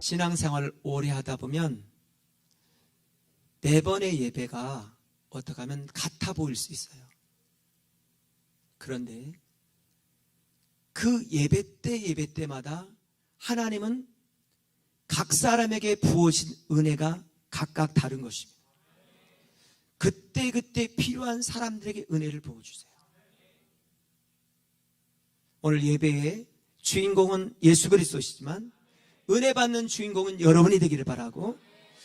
신앙생활을 오래 하다 보면 매번의 예배가 어떻게 하면 같아 보일 수 있어요. 그런데 그 예배 때마다 하나님은 각 사람에게 부어진 은혜가 각각 다른 것입니다. 그때 필요한 사람들에게 은혜를 부어주세요. 오늘 예배의 주인공은 예수 그리스도시지만 은혜 받는 주인공은 여러분이 되기를 바라고,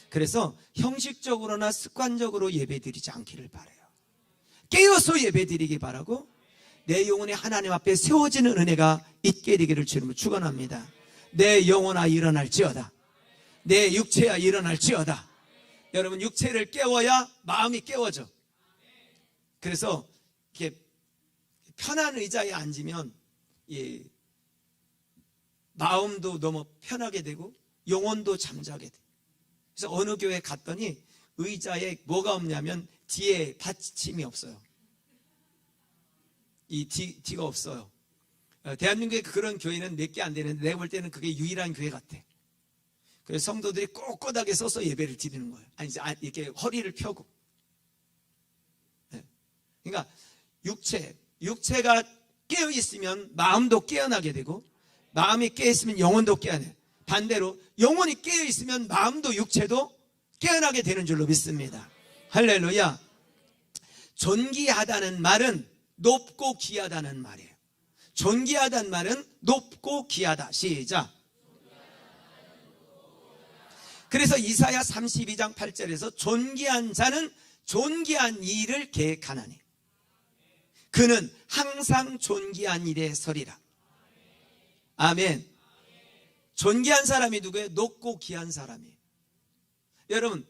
그래서 형식적으로나 습관적으로 예배드리지 않기를 바라요. 깨어서 예배드리기 바라고, 내 영혼이 하나님 앞에 세워지는 은혜가 있게 되기를 주님으로 축원합니다. 내 영혼아 일어날지어다. 내 육체야 일어날지어다. 여러분, 육체를 깨워야 마음이 깨워져. 그래서 이렇게 편한 의자에 앉으면 마음도 너무 편하게 되고 영혼도 잠자게 돼요. 그래서 어느 교회 갔더니 의자에 뭐가 없냐면 뒤에 받침이 없어요. 이 뒤가 없어요. 대한민국에 그런 교회는 몇 개 안 되는데 내가 볼 때는 그게 유일한 교회 같아. 그래서 성도들이 꼿꼿하게 서서 예배를 드리는 거예요. 아니, 이렇게 허리를 펴고. 그러니까 육체가 깨어 있으면 마음도 깨어나게 되고, 마음이 깨어 있으면 영혼도 깨어나요. 반대로 영혼이 깨어 있으면 마음도 육체도 깨어나게 되는 줄로 믿습니다. 할렐루야. 존귀하다는 말은 높고 귀하다는 말이에요. 존귀하다는 말은 높고 귀하다. 시작. 그래서 이사야 32장 8절에서 존귀한 자는 존귀한 일을 계획하나니 그는 항상 존귀한 일에 서리라. 아멘. 존귀한 사람이 누구예요? 높고 귀한 사람이에요. 여러분,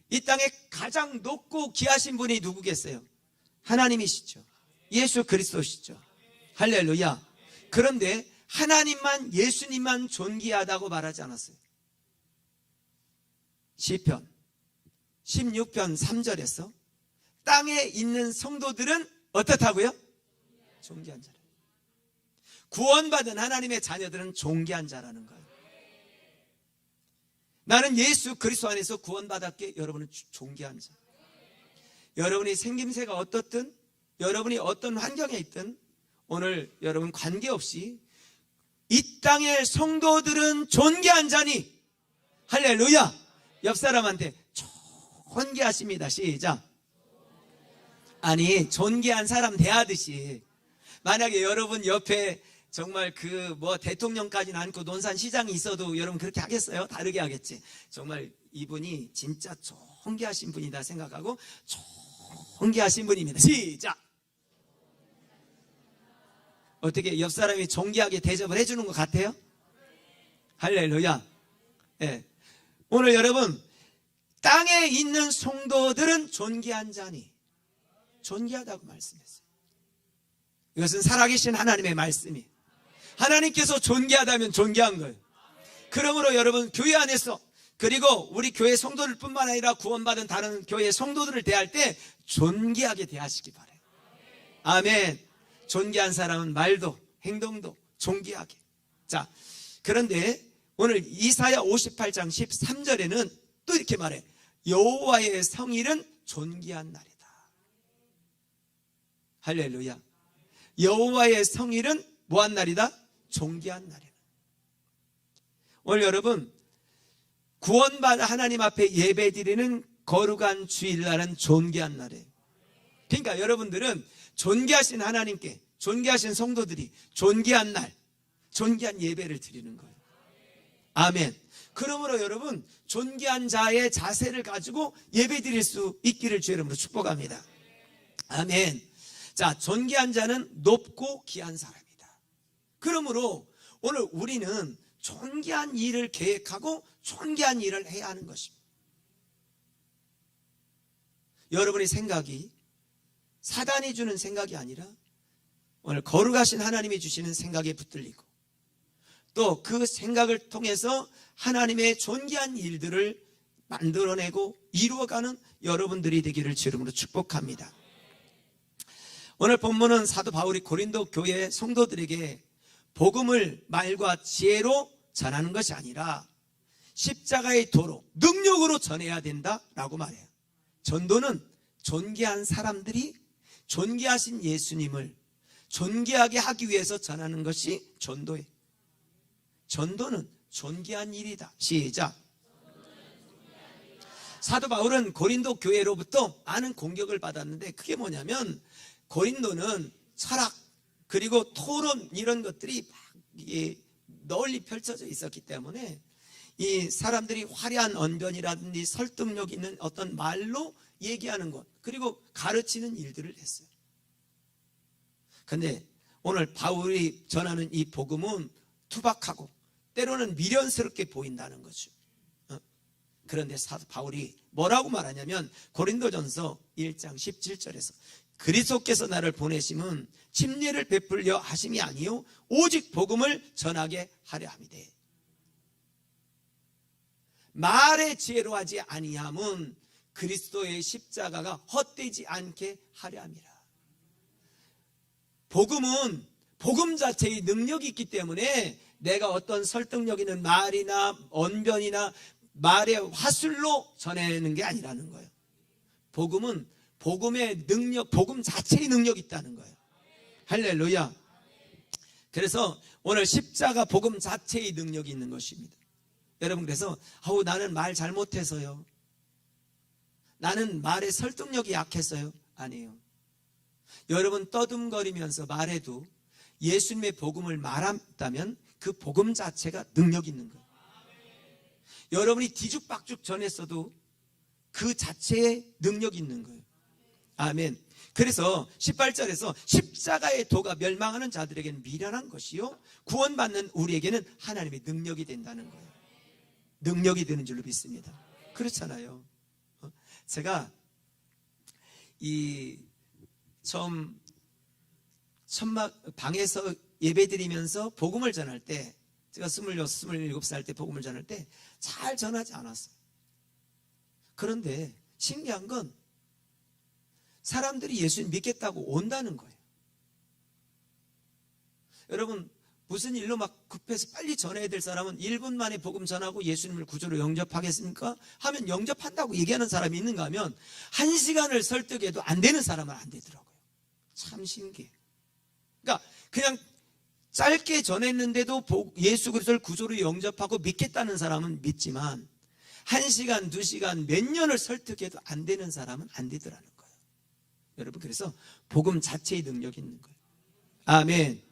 이 땅에 가장 높고 귀하신 분이 누구겠어요? 하나님이시죠. 예수 그리스도시죠. 할렐루야. 그런데 하나님만, 예수님만 존귀하다고 말하지 않았어요. 시편 16편 3절에서 땅에 있는 성도들은 어떻다고요? 존귀한 자라. 구원받은 하나님의 자녀들은 존귀한 자라는 거예요. 나는 예수 그리스도 안에서 구원받았기에 여러분은 존귀한 자. 여러분이 생김새가 어떻든, 여러분이 어떤 환경에 있든, 오늘 여러분 관계없이 이 땅의 성도들은 존귀한 자니, 할렐루야. 옆 사람한테 존귀하십니다. 시작. 아니, 존귀한 사람 대하듯이, 만약에 여러분 옆에 정말 대통령까지는 않고 논산시장이 있어도 여러분 그렇게 하겠어요? 다르게 하겠지. 정말 이분이 진짜 존귀하신 분이다 생각하고 존귀하신 분입니다. 시작. 어떻게 옆 사람이 존귀하게 대접을 해주는 것 같아요? 할렐루야. 네. 오늘 여러분, 땅에 있는 성도들은 존귀한 자니 존귀하다고 말씀했어요. 이것은 살아계신 하나님의 말씀이, 하나님께서 존귀하다면 존귀한 거예요. 그러므로 여러분, 교회 안에서, 그리고 우리 교회 성도들 뿐만 아니라 구원받은 다른 교회 성도들을 대할 때 존귀하게 대하시기 바라요. 아멘. 존귀한 사람은 말도 행동도 존귀하게. 자, 그런데 오늘 이사야 58장 13절에는 또 이렇게 말해. 여호와의 성일은 존귀한 날이다. 할렐루야. 여호와의 성일은 뭐한 날이다? 존귀한 날이다. 오늘 여러분, 구원받은 하나님 앞에 예배드리는 거룩한 주일날은 존귀한 날이에요. 그러니까 여러분들은 존귀하신 하나님께, 존귀하신 성도들이 존귀한 날, 존귀한 예배를 드리는 거예요. 아멘. 그러므로 여러분, 존귀한 자의 자세를 가지고 예배 드릴 수 있기를 주의 이름으로 축복합니다. 아멘. 자, 존귀한 자는 높고 귀한 사람이다. 그러므로 오늘 우리는 존귀한 일을 계획하고 존귀한 일을 해야 하는 것입니다. 여러분의 생각이 사단이 주는 생각이 아니라 오늘 거룩하신 하나님이 주시는 생각에 붙들리고, 또 그 생각을 통해서 하나님의 존귀한 일들을 만들어내고 이루어가는 여러분들이 되기를 주 이름으로 축복합니다. 오늘 본문은 사도 바울이 고린도 교회 성도들에게 복음을 말과 지혜로 전하는 것이 아니라 십자가의 도로, 능력으로 전해야 된다라고 말해요. 전도는 존귀한 사람들이 존귀하신 예수님을 존귀하게 하기 위해서 전하는 것이 전도예요. 전도는 존귀한 일이다. 시작. 사도 바울은 고린도 교회로부터 많은 공격을 받았는데, 그게 뭐냐면 고린도는 철학 그리고 토론 이런 것들이 막 널리 펼쳐져 있었기 때문에 이 사람들이 화려한 언변이라든지 설득력 있는 어떤 말로 얘기하는 것, 그리고 가르치는 일들을 했어요. 근데 오늘 바울이 전하는 이 복음은 투박하고 때로는 미련스럽게 보인다는 거죠. 그런데 사도 바울이 뭐라고 말하냐면 고린도전서 1장 17절에서 그리스도께서 나를 보내심은 침례를 베풀려 하심이 아니요 오직 복음을 전하게 하려 함이되, 말의 지혜로 하지 아니함은 그리스도의 십자가가 헛되지 않게 하려 함이라. 복음은 복음 자체의 능력이 있기 때문에 내가 어떤 설득력 있는 말이나 언변이나 말의 화술로 전해내는 게 아니라는 거예요. 복음은 복음의 능력, 복음 자체의 능력이 있다는 거예요. 할렐루야. 그래서 오늘 십자가 복음 자체의 능력이 있는 것입니다. 여러분, 그래서 나는 말 잘못해서요, 나는 말의 설득력이 약해서요, 아니에요. 여러분 떠듬거리면서 말해도 예수님의 복음을 말한다면 그 복음 자체가 능력 있는 거예요. 여러분이 뒤죽박죽 전했어도 그 자체의 능력이 있는 거예요. 아멘. 그래서 18절에서 십자가의 도가 멸망하는 자들에게는 미련한 것이요 구원받는 우리에게는 하나님의 능력이 된다는 거예요. 능력이 되는 줄로 믿습니다. 그렇잖아요. 제가 처음 방에서 예배 드리면서 복음을 전할 때, 제가 26, 27살 때 복음을 전할 때 잘 전하지 않았어요. 그런데 신기한 건 사람들이 예수님 믿겠다고 온다는 거예요. 여러분, 무슨 일로 막 급해서 빨리 전해야 될 사람은 1분 만에 복음 전하고 예수님을 구주로 영접하겠습니까? 하면 영접한다고 얘기하는 사람이 있는가 하면 1시간을 설득해도 안 되는 사람은 안 되더라고요. 참 신기해요. 그러니까 그냥 짧게 전했는데도 예수 그리스도를 구주로 영접하고 믿겠다는 사람은 믿지만 1시간, 2시간, 몇 년을 설득해도 안 되는 사람은 안 되더라는 거예요. 여러분, 그래서 복음 자체의 능력이 있는 거예요. 아멘.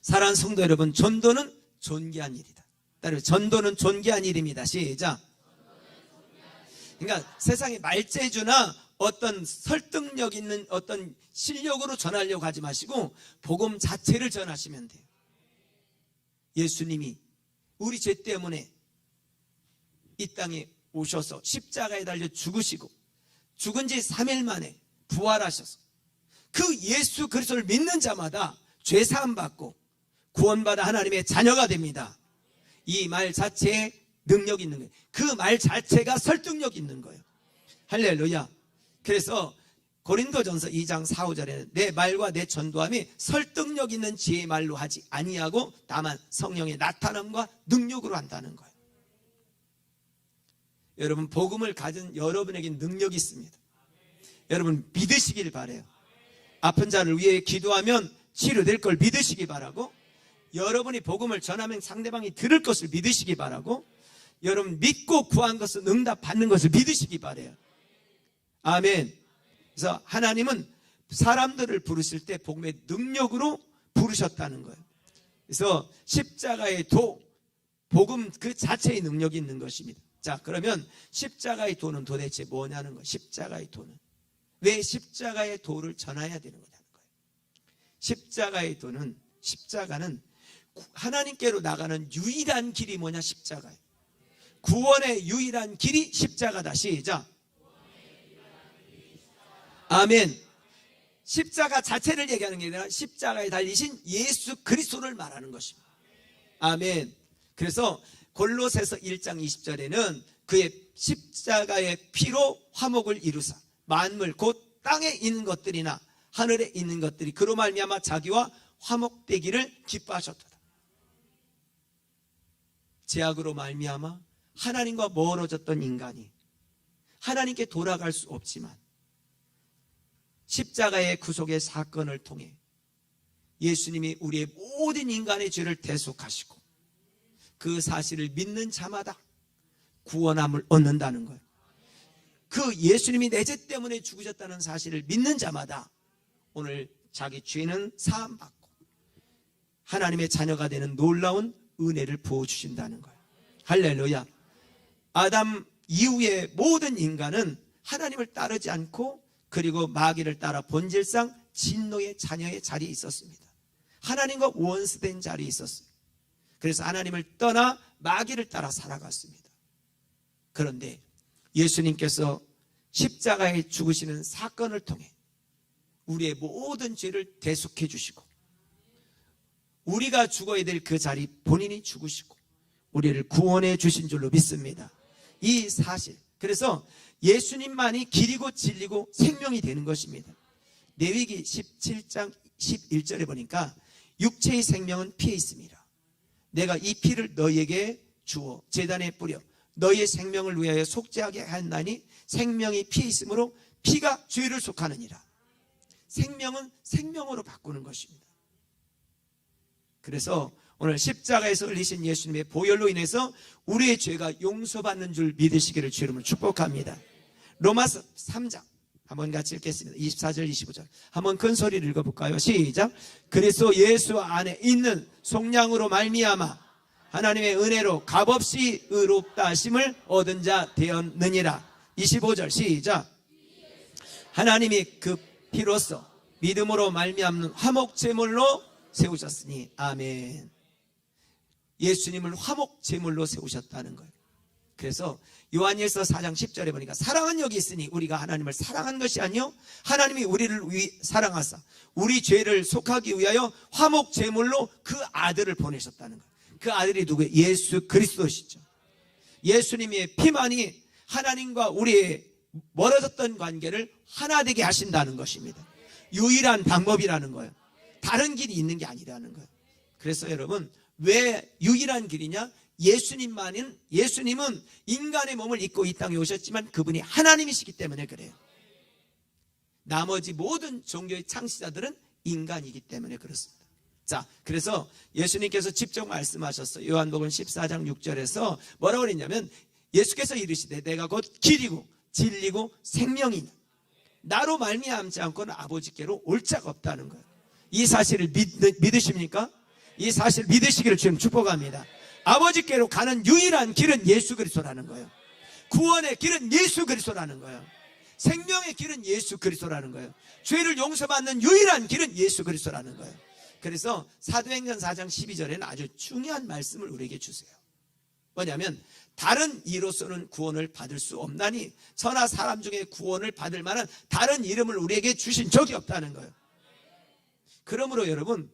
사랑하는 성도 여러분, 전도는 존귀한 일이다. 따라서 전도는 존귀한 일입니다. 시작. 그러니까 세상에 말재주나 어떤 설득력 있는 어떤 실력으로 전하려고 하지 마시고 복음 자체를 전하시면 돼요. 예수님이 우리 죄 때문에 이 땅에 오셔서 십자가에 달려 죽으시고 죽은 지 3일 만에 부활하셔서 그 예수 그리스도를 믿는 자마다 죄 사함 받고 구원받아 하나님의 자녀가 됩니다. 이 말 자체에 능력이 있는 거예요. 그 말 자체가 설득력 있는 거예요. 할렐루야. 그래서 고린도전서 2장 4, 5절에는 내 말과 내 전도함이 설득력 있는 지혜의 말로 하지 아니하고 다만 성령의 나타남과 능력으로 한다는 거예요. 여러분, 복음을 가진 여러분에게 능력이 있습니다. 여러분 믿으시길 바라요. 아픈 자를 위해 기도하면 치료될 걸 믿으시기 바라고, 여러분이 복음을 전하면 상대방이 들을 것을 믿으시기 바라고, 여러분 믿고 구한 것은 응답 받는 것을 믿으시기 바라요. 아멘. 그래서 하나님은 사람들을 부르실 때 복음의 능력으로 부르셨다는 거예요. 그래서 십자가의 도, 복음 그 자체의 능력이 있는 것입니다. 자, 그러면 십자가의 도는 도대체 뭐냐는 거예요. 십자가의 도는 왜 십자가의 도를 전해야 되는 거냐는 거예요. 십자가의 도는, 십자가는 하나님께로 나가는 유일한 길이 뭐냐? 십자가예요. 구원의 유일한 길이 십자가다. 시작. 아멘. 십자가 자체를 얘기하는 게 아니라 십자가에 달리신 예수 그리스도를 말하는 것입니다. 아멘. 그래서 골로새서 1장 20절에는 그의 십자가의 피로 화목을 이루사 만물 곧 땅에 있는 것들이나 하늘에 있는 것들이 그로 말미암아 자기와 화목되기를 기뻐하셨도다. 죄악으로 말미암아 하나님과 멀어졌던 인간이 하나님께 돌아갈 수 없지만 십자가의 구속의 사건을 통해 예수님이 우리의 모든 인간의 죄를 대속하시고 그 사실을 믿는 자마다 구원함을 얻는다는 거예요. 그 예수님이 내 죄 때문에 죽으셨다는 사실을 믿는 자마다 오늘 자기 죄는 사함받고 하나님의 자녀가 되는 놀라운 은혜를 부어주신다는 거예요. 할렐루야. 아담 이후의 모든 인간은 하나님을 따르지 않고 그리고 마귀를 따라 본질상 진노의 자녀의 자리에 있었습니다. 하나님과 원수된 자리에 있었어요. 그래서 하나님을 떠나 마귀를 따라 살아갔습니다. 그런데 예수님께서 십자가에 죽으시는 사건을 통해 우리의 모든 죄를 대속해 주시고 우리가 죽어야 될 그 자리 본인이 죽으시고 우리를 구원해 주신 줄로 믿습니다. 이 사실, 그래서 예수님만이 길이고 진리고 생명이 되는 것입니다. 레위기 17장 11절에 보니까 육체의 생명은 피에 있습니다. 내가 이 피를 너희에게 주어 제단에 뿌려 너희의 생명을 위하여 속죄하게 하였나니 생명이 피에 있으므로 피가 죄를 속하느니라. 생명은 생명으로 바꾸는 것입니다. 그래서 오늘 십자가에서 흘리신 예수님의 보혈로 인해서 우리의 죄가 용서받는 줄 믿으시기를 주의 이름으로 축복합니다. 로마서 3장 한번 같이 읽겠습니다. 24절 25절 한번 큰 소리를 읽어볼까요? 시작. 그리스도 예수 안에 있는 속량으로 말미암아 하나님의 은혜로 값없이 의롭다 하심을 얻은 자 되었느니라. 25절 시작. 하나님이 그 피로써 믿음으로 말미암는 화목제물로 세우셨으니 아멘. 예수님을 화목제물로 세우셨다는 거예요. 그래서 요한일서 4장 10절에 보니까 사랑은 여기 있으니 우리가 하나님을 사랑한 것이 아니요 하나님이 우리를 사랑하사 우리 죄를 속하기 위하여 화목제물로 그 아들을 보내셨다는 거예요. 그 아들이 누구예요? 예수 그리스도시죠. 예수님의 피만이 하나님과 우리의 멀어졌던 관계를 하나 되게 하신다는 것입니다. 유일한 방법이라는 거예요. 다른 길이 있는 게 아니라는 거예요. 그래서 여러분, 왜 유일한 길이냐? 예수님은 인간의 몸을 입고 이 땅에 오셨지만 그분이 하나님이시기 때문에 그래요. 나머지 모든 종교의 창시자들은 인간이기 때문에 그렇습니다. 자, 그래서 예수님께서 직접 말씀하셨어요. 요한복음 14장 6절에서 뭐라고 그랬냐면 예수께서 이르시되 내가 곧 길이고 진리고 생명이니 나로 말미암지 않고는 아버지께로 올 자가 없다는 거예요. 이 사실을 믿으십니까? 이 사실 믿으시기를 주님 축복합니다. 아버지께로 가는 유일한 길은 예수 그리스도라는 거예요. 구원의 길은 예수 그리스도라는 거예요. 생명의 길은 예수 그리스도라는 거예요. 죄를 용서받는 유일한 길은 예수 그리스도라는 거예요. 그래서 사도행전 4장 12절에는 아주 중요한 말씀을 우리에게 주세요. 뭐냐면 다른 이로서는 구원을 받을 수 없나니 천하 사람 중에 구원을 받을 만한 다른 이름을 우리에게 주신 적이 없다는 거예요. 그러므로 여러분,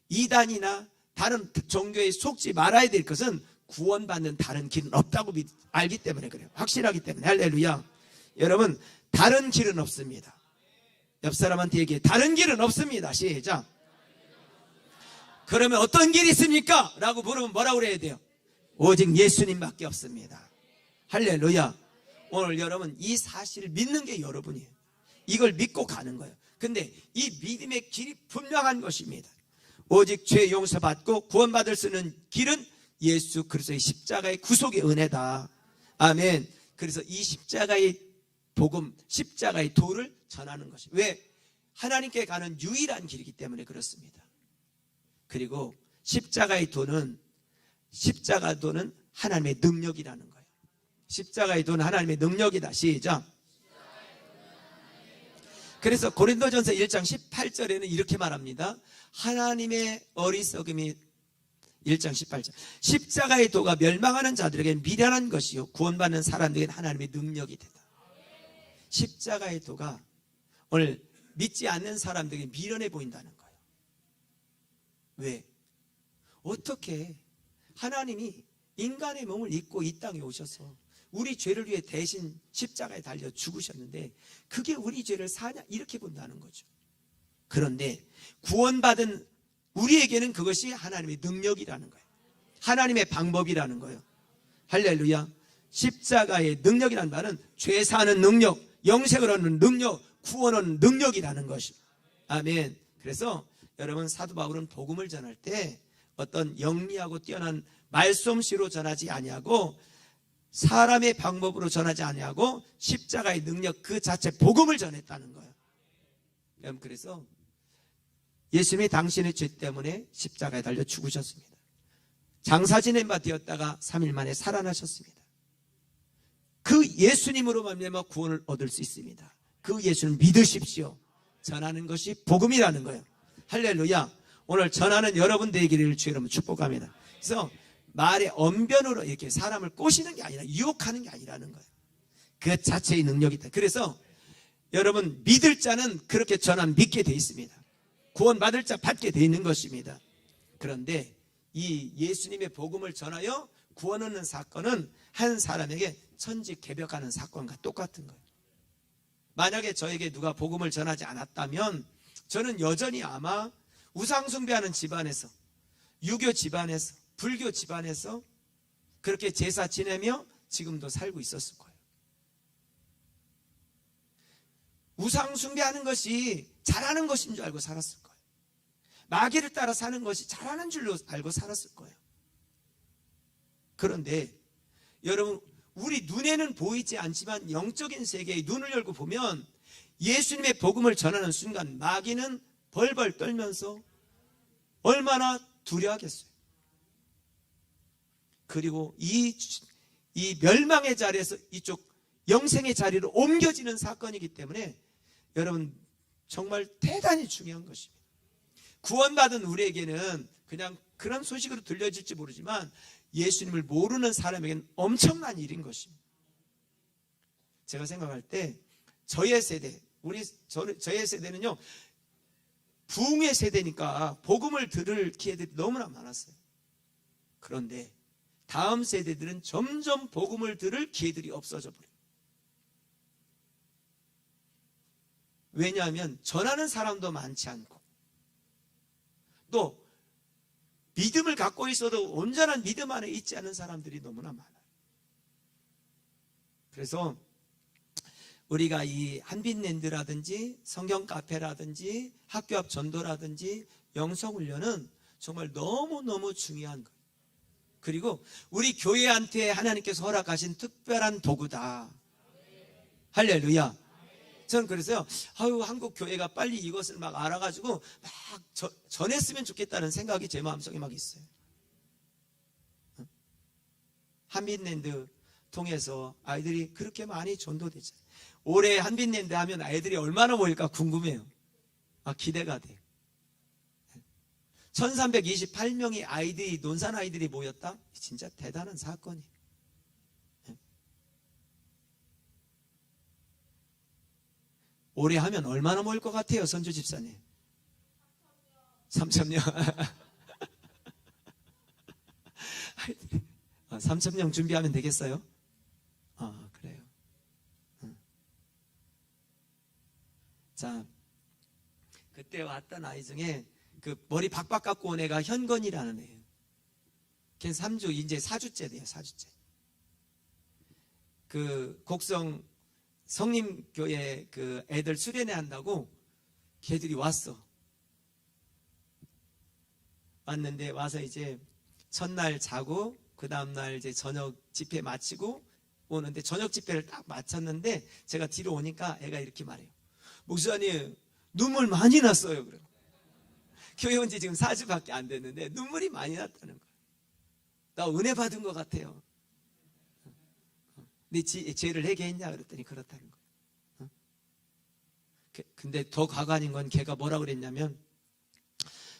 이단이나 다른 종교에 속지 말아야 될 것은 구원받는 다른 길은 없다고 알기 때문에 그래요. 확실하기 때문에. 할렐루야. 여러분, 다른 길은 없습니다. 옆 사람한테 얘기해. 다른 길은 없습니다. 시작. 그러면 어떤 길이 있습니까? 라고 물으면 뭐라고 그래야 돼요? 오직 예수님밖에 없습니다. 할렐루야. 오늘 여러분, 이 사실을 믿는 게 여러분이에요. 이걸 믿고 가는 거예요. 근데 이 믿음의 길이 분명한 것입니다. 오직 죄 용서받고 구원받을 수 있는 길은 예수 그리스도의 십자가의 구속의 은혜다. 아멘. 그래서 이 십자가의 복음, 십자가의 도를 전하는 것이 왜? 하나님께 가는 유일한 길이기 때문에 그렇습니다. 그리고 십자가의 도는 하나님의 능력이라는 거예요. 십자가의 도는 하나님의 능력이다. 시작. 그래서 고린도전서 1장 18절에는 이렇게 말합니다. 하나님의 어리석음이 1장 18절 십자가의 도가 멸망하는 자들에게는 미련한 것이요 구원받는 사람들에게는 하나님의 능력이 되다. 십자가의 도가 오늘 믿지 않는 사람들에게 미련해 보인다는 거예요. 왜? 어떻게 하나님이 인간의 몸을 입고 이 땅에 오셔서 우리 죄를 위해 대신 십자가에 달려 죽으셨는데 그게 우리 죄를 사냐? 이렇게 본다는 거죠. 그런데 구원받은 우리에게는 그것이 하나님의 능력이라는 거예요. 하나님의 방법이라는 거예요. 할렐루야. 십자가의 능력이란 말은 죄 사는 능력, 영생을 얻는 능력, 구원 얻는 능력이라는 것입니다. 아멘. 그래서 여러분, 사도 바울은 복음을 전할 때 어떤 영리하고 뛰어난 말솜씨로 전하지 아니하고 사람의 방법으로 전하지 아니하고 십자가의 능력 그 자체 복음을 전했다는 거예요. 여러분, 그래서 예수님이 당신의 죄 때문에 십자가에 달려 죽으셨습니다. 장사 지낸 바 되었다가 3일 만에 살아나셨습니다. 그 예수님으로 말미암아 구원을 얻을 수 있습니다. 그 예수를 믿으십시오. 전하는 것이 복음이라는 거예요. 할렐루야. 오늘 전하는 여러분 되기를 주의 이름으로 축복합니다. 그래서 말의 언변으로 이렇게 사람을 꼬시는 게 아니라 유혹하는 게 아니라는 거예요. 그 자체의 능력이 있다. 그래서 여러분, 믿을 자는 그렇게 전하면 믿게 돼 있습니다. 구원 받을 자 받게 돼 있는 것입니다. 그런데 이 예수님의 복음을 전하여 구원 얻는 사건은 한 사람에게 천지개벽하는 사건과 똑같은 거예요. 만약에 저에게 누가 복음을 전하지 않았다면 저는 여전히 아마 우상숭배하는 집안에서, 유교 집안에서, 불교 집안에서 그렇게 제사 지내며 지금도 살고 있었을 거예요. 우상숭배하는 것이 잘하는 것인 줄 알고 살았을 거예요. 마귀를 따라 사는 것이 잘하는 줄로 알고 살았을 거예요. 그런데 여러분, 우리 눈에는 보이지 않지만 영적인 세계의 눈을 열고 보면 예수님의 복음을 전하는 순간 마귀는 벌벌 떨면서 얼마나 두려워하겠어요. 그리고 이 멸망의 자리에서 이쪽 영생의 자리로 옮겨지는 사건이기 때문에 여러분, 정말 대단히 중요한 것입니다. 구원받은 우리에게는 그냥 그런 소식으로 들려질지 모르지만 예수님을 모르는 사람에게는 엄청난 일인 것입니다. 제가 생각할 때 저의 세대, 저의 세대는요, 부흥의 세대니까 복음을 들을 기회들이 너무나 많았어요. 그런데 다음 세대들은 점점 복음을 들을 기회들이 없어져 버려요. 왜냐하면 전하는 사람도 많지 않고 또 믿음을 갖고 있어도 온전한 믿음 안에 있지 않은 사람들이 너무나 많아요. 그래서 우리가 이 한빛랜드라든지 성경 카페라든지 학교 앞 전도라든지 영성훈련은 정말 너무너무 중요한 거예요. 그리고 우리 교회한테 하나님께서 허락하신 특별한 도구다. 할렐루야. 저는 그래서요, 한국 교회가 빨리 이것을 막 알아가지고 막 전했으면 좋겠다는 생각이 제 마음속에 막 있어요. 한빛랜드 통해서 아이들이 그렇게 많이 전도되잖아요. 올해 한빛랜드 하면 아이들이 얼마나 모일까 궁금해요. 기대가 돼요. 1328명의 아이들이, 논산 아이들이 모였다? 진짜 대단한 사건이에요. 올해 하면 얼마나 모일 것 같아요, 선주 집사님? 3,000명. 3,000명 준비하면 되겠어요? 그래요. 자, 그때 왔던 아이 중에 그 머리 박박 깎고 온 애가 현건이라는 애예요. 걔 3주, 이제 4주째 돼요, 4주째. 그 곡성 성림교회 그 애들 수련회 한다고 걔들이 왔는데 와서 이제 첫날 자고 그 다음날 이제 저녁 집회 마치고 오는데 저녁 집회를 딱 마쳤는데 제가 뒤로 오니까 애가 이렇게 말해요. 목사님, 눈물 많이 났어요. 그래요. 교회 온 지 지금 4주밖에 안 됐는데 눈물이 많이 났다는 거예요. 나 은혜 받은 것 같아요. 네 죄를 회개했냐 그랬더니 그렇다는 거예요. 근데 더 가관인 건 걔가 뭐라 그랬냐면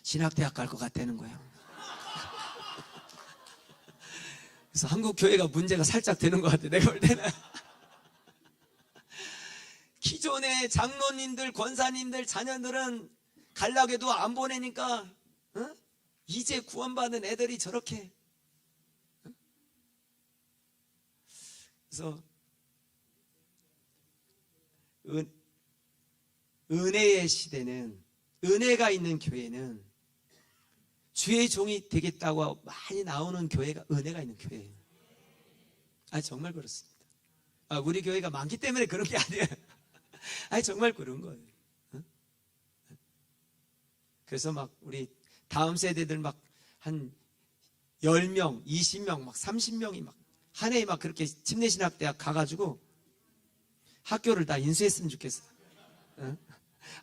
신학대학 갈 것 같다는 거예요. 그래서 한국 교회가 문제가 살짝 되는 것 같아. 내가 볼 때는 기존의 장로님들, 권사님들, 자녀들은 가려고 해도 안 보내니까 이제 구원받은 애들이 저렇게. 그래서 은혜의 시대는, 은혜가 있는 교회는 주의 종이 되겠다고 많이 나오는 교회가 은혜가 있는 교회예요. 정말 그렇습니다. 우리 교회가 많기 때문에 그런 게 아니에요. 정말 그런 거예요. 그래서 막 우리 다음 세대들 막 한 10명, 20명, 막 30명이 막 한 해에 막 그렇게 침례신학대학 가가지고 학교를 다 인수했으면 좋겠어.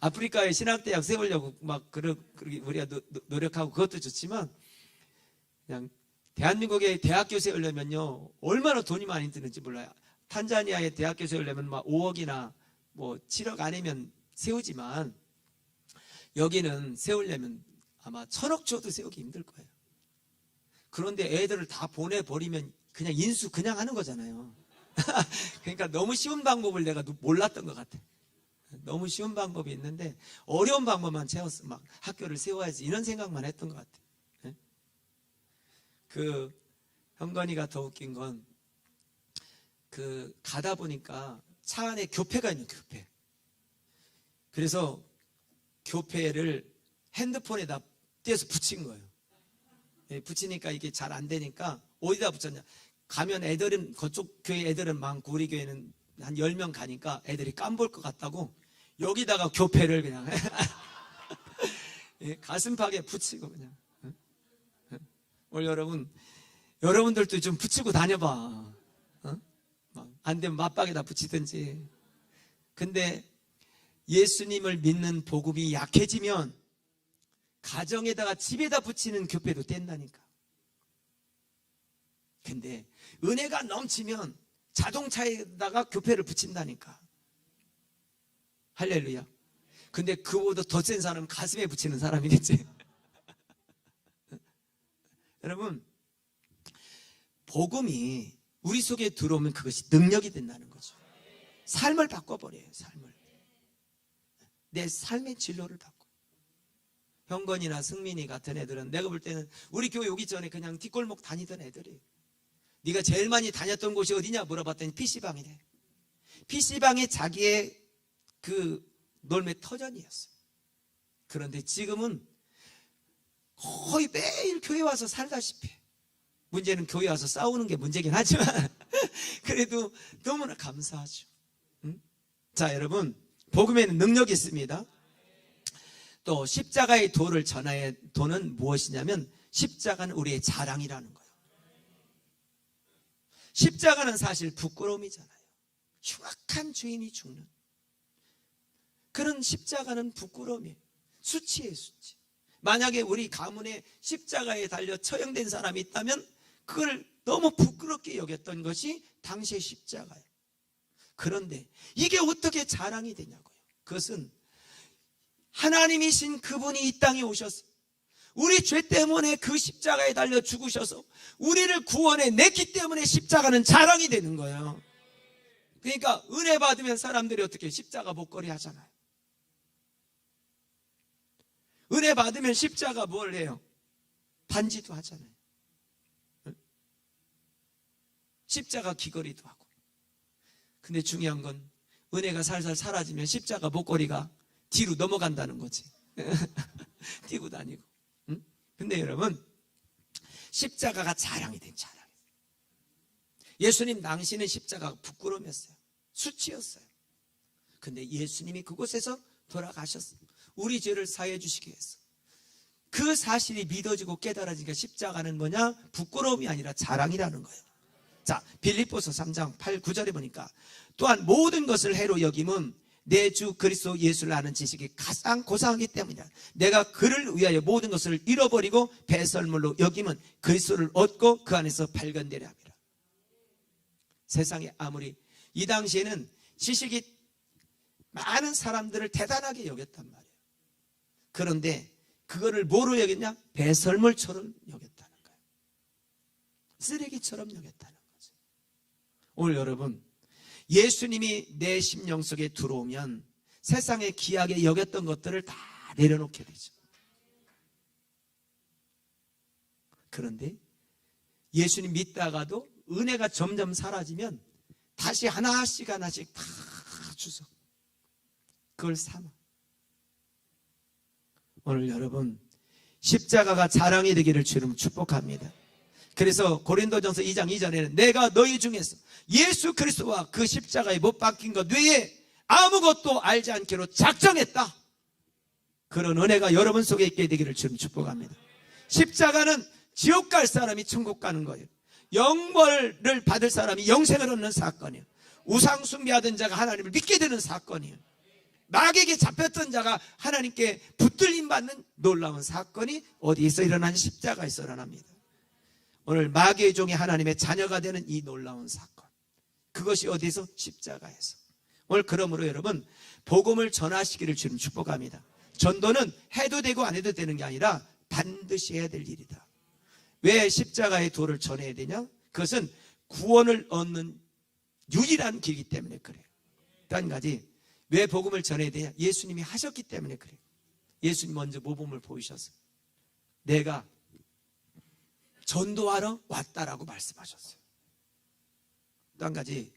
아프리카에 신학대학 세우려고 막 우리가 노력하고 그것도 좋지만 그냥 대한민국에 대학교 세우려면요 얼마나 돈이 많이 드는지 몰라요. 탄자니아에 대학교 세우려면 막 5억이나 뭐 7억 아니면 세우지만 여기는 세우려면 아마 1,000억 줘도 세우기 힘들 거예요. 그런데 애들을 다 보내버리면 그냥 인수 그냥 하는 거잖아요. 그러니까 너무 쉬운 방법을 내가 몰랐던 것 같아. 너무 쉬운 방법이 있는데 어려운 방법만 채웠어. 막 학교를 세워야지 이런 생각만 했던 것 같아. 형건이가 더 웃긴 건 가다 보니까 차 안에 교패가 있는 교패. 그래서 교패를 핸드폰에다 떼서 붙인 거예요. 붙이니까 이게 잘 안 되니까 어디다 붙였냐? 가면 애들은 그쪽 교회 애들은 많고 우리 교회는 한 10명 가니까 애들이 깜볼 것 같다고 여기다가 교패를 그냥 가슴팍에 붙이고 그냥. 오늘 여러분들도 좀 붙이고 다녀봐. 안 되면 맞박에다 붙이든지. 근데 예수님을 믿는 복음이 약해지면 가정에다가 집에다 붙이는 교패도 뗀다니까. 근데 은혜가 넘치면 자동차에다가 교패를 붙인다니까. 할렐루야. 근데 그보다 더 센 사람은 가슴에 붙이는 사람이겠지. 여러분, 복음이 우리 속에 들어오면 그것이 능력이 된다는 거죠. 삶을 바꿔버려요. 삶을. 내 삶의 진로를 바꿔. 형건이나 승민이 같은 애들은 내가 볼 때는 우리 교회 오기 전에 그냥 뒷골목 다니던 애들이. 네가 제일 많이 다녔던 곳이 어디냐 물어봤더니 PC방이래. PC방이 자기의 놀매 터전이었어. 그런데 지금은 거의 매일 교회 와서 살다시피 해. 문제는 교회 와서 싸우는 게 문제긴 하지만 그래도 너무나 감사하죠. 응? 자, 여러분, 복음에는 능력이 있습니다. 또 십자가의 도를 전하의 도는 무엇이냐면 십자가는 우리의 자랑이라는 거예요. 십자가는 사실 부끄러움이잖아요. 흉악한 주인이 죽는 그런 십자가는 부끄러움이에요. 수치예요, 수치. 만약에 우리 가문에 십자가에 달려 처형된 사람이 있다면 그걸 너무 부끄럽게 여겼던 것이 당시의 십자가예요. 그런데 이게 어떻게 자랑이 되냐고요. 그것은 하나님이신 그분이 이 땅에 오셔서 우리 죄 때문에 그 십자가에 달려 죽으셔서 우리를 구원해 냈기 때문에 십자가는 자랑이 되는 거예요. 그러니까 은혜 받으면 사람들이 어떻게 십자가 목걸이 하잖아요. 은혜 받으면 십자가 뭘 해요? 반지도 하잖아요. 십자가 귀걸이도 하고. 근데 중요한 건 은혜가 살살 사라지면 십자가 목걸이가 뒤로 넘어간다는 거지. 뛰고 다니고. 응? 근데 여러분, 십자가가 자랑이 된 자랑이에요. 예수님 당시는 십자가가 부끄러움이었어요. 수치였어요. 근데 예수님이 그곳에서 돌아가셨어요. 우리 죄를 사해 주시기 위해서. 그 사실이 믿어지고 깨달아지니까 십자가는 뭐냐? 부끄러움이 아니라 자랑이라는 거예요. 자, 빌립보서 3장 8, 9절에 보니까 또한 모든 것을 해로 여김은 내 주 그리스도 예수를 아는 지식이 가장 고상하기 때문이다. 내가 그를 위하여 모든 것을 잃어버리고 배설물로 여김은 그리스도를 얻고 그 안에서 발견되려 합니다. 세상에 아무리 이 당시에는 지식이 많은 사람들을 대단하게 여겼단 말이에요. 그런데 그거를 뭐로 여겼냐? 배설물처럼 여겼다는 거예요. 쓰레기처럼 여겼다는 거죠. 오늘 여러분, 예수님이 내 심령 속에 들어오면 세상에 귀하게 여겼던 것들을 다 내려놓게 되죠. 그런데 예수님 믿다가도 은혜가 점점 사라지면 다시 하나씩 하나씩 다 주서 그걸 삼아. 오늘 여러분, 십자가가 자랑이 되기를 주님 축복합니다. 그래서 고린도전서 2장 2절에는 내가 너희 중에서 예수 그리스도와 그 십자가에 못 박힌 것 외에 아무것도 알지 않기로 작정했다. 그런 은혜가 여러분 속에 있게 되기를 주님 축복합니다. 십자가는 지옥 갈 사람이 천국 가는 거예요. 영벌을 받을 사람이 영생을 얻는 사건이에요. 우상 숭배하던 자가 하나님을 믿게 되는 사건이에요. 마귀에게 잡혔던 자가 하나님께 붙들림 받는 놀라운 사건이 어디에서 일어나는 십자가에서 일어납니다. 오늘 마귀의 종이 하나님의 자녀가 되는 이 놀라운 사건, 그것이 어디에서? 십자가에서. 오늘 그러므로 여러분, 복음을 전하시기를 주님 축복합니다. 전도는 해도 되고 안 해도 되는 게 아니라 반드시 해야 될 일이다. 왜 십자가의 도를 전해야 되냐? 그것은 구원을 얻는 유일한 길이기 때문에 그래요. 또 한 가지, 왜 복음을 전해야 되냐? 예수님이 하셨기 때문에 그래요. 예수님 먼저 모범을 보이셔서 내가 전도하러 왔다라고 말씀하셨어요. 또 한 가지,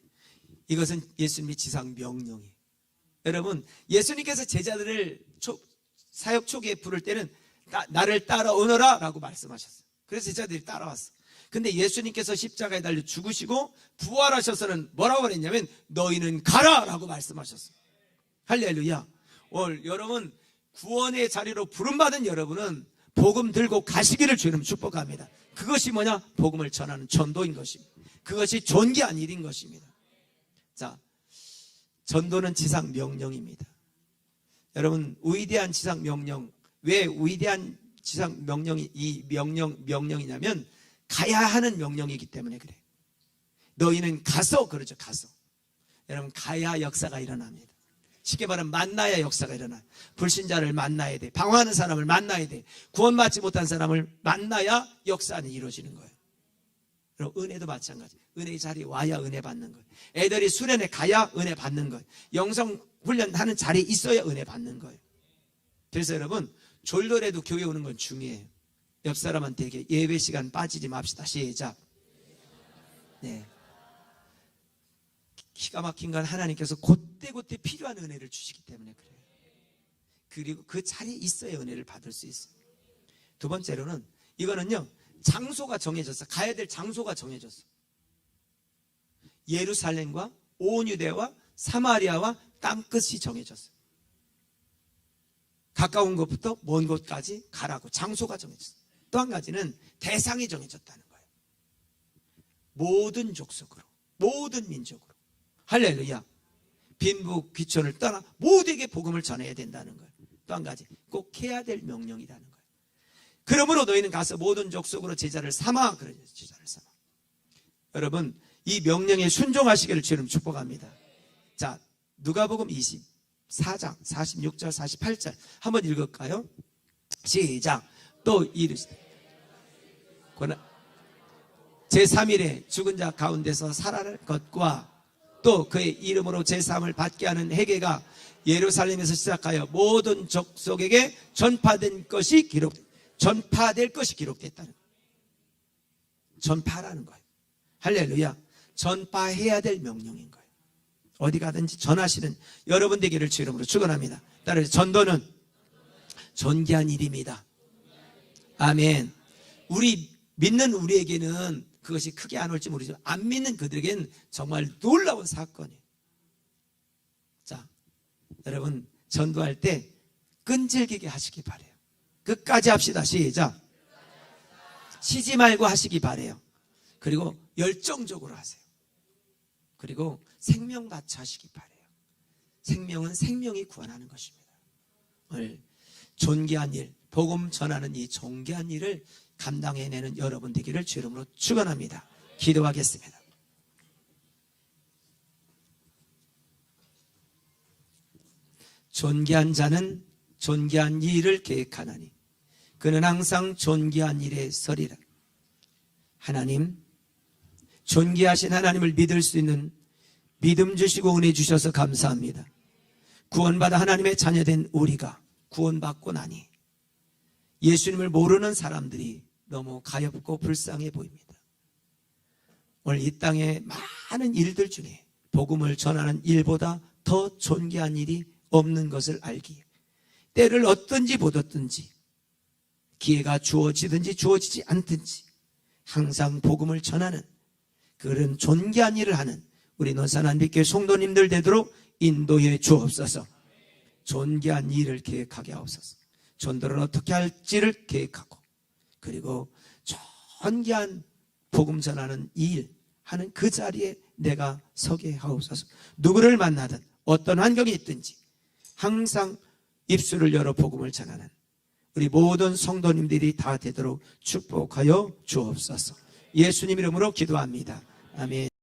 이것은 예수님의 지상 명령이에요. 여러분, 예수님께서 제자들을 사역 초기에 부를 때는 나를 따라오너라 라고 말씀하셨어요. 그래서 제자들이 따라왔어요. 근데 예수님께서 십자가에 달려 죽으시고 부활하셔서는 뭐라고 그랬냐면 너희는 가라 라고 말씀하셨어요. 할렐루야. 오늘 여러분, 구원의 자리로 부름받은 여러분은 복음 들고 가시기를 주님 축복합니다. 그것이 뭐냐? 복음을 전하는 전도인 것입니다. 그것이 존귀한 일인 것입니다. 자, 전도는 지상 명령입니다. 여러분, 위대한 지상 명령, 왜 위대한 지상 명령이 이 명령이냐면 가야 하는 명령이기 때문에 그래요. 너희는 가서, 그러죠. 가서. 여러분, 가야 역사가 일어납니다. 쉽게 말하면 만나야 역사가 일어나요. 불신자를 만나야 돼. 방황하는 사람을 만나야 돼. 구원받지 못한 사람을 만나야 역사는 이루어지는 거예요. 그리고 은혜도 마찬가지. 은혜의 자리에 와야 은혜 받는 거예요. 애들이 수련회 가야 은혜 받는 거예요. 영성 훈련하는 자리에 있어야 은혜 받는 거예요. 그래서 여러분, 졸더라도 교회 오는 건 중요해요. 옆 사람한테 예배 시간 빠지지 맙시다. 시작. 네. 기가 막힌 건 하나님께서 그때그때 필요한 은혜를 주시기 때문에 그래요. 그리고 그 자리에 있어야 은혜를 받을 수 있어요. 두 번째로는 이거는요, 장소가 정해졌어. 가야 될 장소가 정해졌어. 예루살렘과 온 유대와 사마리아와 땅끝이 정해졌어. 가까운 곳부터 먼 곳까지 가라고 장소가 정해졌어. 또 한 가지는 대상이 정해졌다는 거예요. 모든 족속으로, 모든 민족으로. 할렐루야. 빈부 귀천을 떠나 모두에게 복음을 전해야 된다는 거예요. 또 한 가지, 꼭 해야 될 명령이라는 거예요. 그러므로 너희는 가서 모든 족속으로 제자를 삼아. 그러죠. 제자를 삼아. 여러분, 이 명령에 순종하시기를 주님 축복합니다. 자, 누가복음 24장 46절 48절 한번 읽을까요? 시작. 또 이르시되 제3일에 죽은 자 가운데서 살아날 것과 또 그의 이름으로 제3을 받게 하는 회개가 예루살렘에서 시작하여 모든 족속에게 전파될 것이 기록됐다는 거예요. 전파라는 거예요. 할렐루야. 전파해야 될 명령인 거예요. 어디 가든지 전하시는 여러분 되기를 주 이름으로 축원합니다. 따라서 전도는 존귀한 일입니다. 아멘. 우리 믿는 우리에게는 그것이 크게 안 올지 모르지만 안 믿는 그들에게는 정말 놀라운 사건이에요. 자, 여러분, 전도할 때 끈질기게 하시기 바래요. 끝까지 합시다. 시작. 쉬지 말고 하시기 바래요. 그리고 열정적으로 하세요. 그리고 생명 바쳐 하시기 바래요. 생명은 생명이 구원하는 것입니다. 오늘 존귀한 일, 복음 전하는 이 존귀한 일을 감당해내는 여러분 되기를 주 이름으로 축원합니다. 기도하겠습니다. 존귀한 자는 존귀한 일을 계획하나니 그는 항상 존귀한 일에 서리라. 하나님, 존귀하신 하나님을 믿을 수 있는 믿음 주시고 은혜 주셔서 감사합니다. 구원받아 하나님의 자녀된 우리가 구원받고 나니 예수님을 모르는 사람들이 너무 가엾고 불쌍해 보입니다. 오늘 이 땅에 많은 일들 중에 복음을 전하는 일보다 더 존귀한 일이 없는 것을 알기에 때를 얻든지 못 얻든지 기회가 주어지든지 주어지지 않든지 항상 복음을 전하는 그런 존귀한 일을 하는 우리 논산한빛교회 성도님들 되도록 인도해 주옵소서. 존귀한 일을 계획하게 하옵소서. 전도를 어떻게 할지를 계획하고, 그리고 존귀한 복음 전하는 이 일 하는 그 자리에 내가 서게 하옵소서. 누구를 만나든 어떤 환경이 있든지 항상 입술을 열어 복음을 전하는 우리 모든 성도님들이 다 되도록 축복하여 주옵소서. 예수님 이름으로 기도합니다. 아멘.